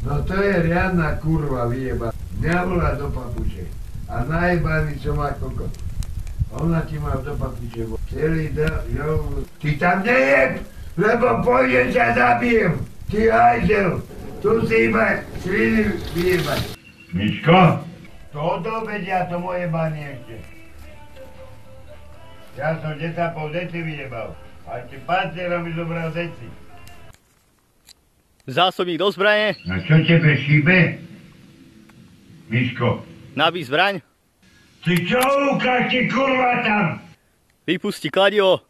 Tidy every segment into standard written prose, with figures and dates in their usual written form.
No to je riadna kurva vyjeba. Mňa volá do papuče. A najebaný čo má kokot. Ona ti má do papuče. Celý ty tam nejeb, lebo pôjdem ťa zabijem. Ty hajzel. Tu si iba sviny vyjebať. Miško? Toto vedia to moje banie ešte. Ja som 10,5 deci vyjebal. A ti panciera mi zobral deci. Zásobník do zbrane. A čo tebe šíbe? Miško? Nabij zbraň. Ty čo ukáž ti kurva tam? Vypusti kladivo.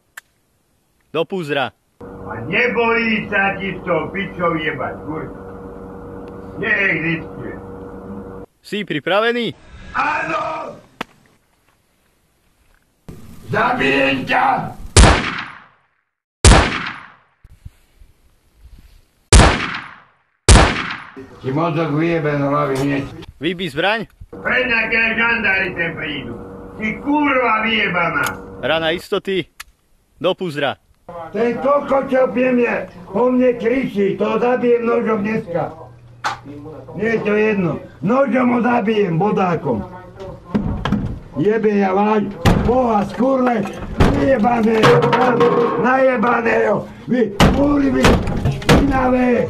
Do púzra. A nebojí sa ti s tou pičou jebať, kurva. Neexistuje. Si pripravený? Áno! Zabijem ťa! Ti mozog vyjebe z hlavy hneď. Vybij zbraň. Preňa, keď žandári sem prídu. Ty kurva vyjebaná. Rana istoty. Do púzra. Ten koko, čo pri mne, po mne kričí, to zabijem nožom dneska. Nie je to jedno. Nožom ho zabijem, bodákom. Jebe ja váš boha skurle, vyjebané, najebaného, vy kurvy, špinavé.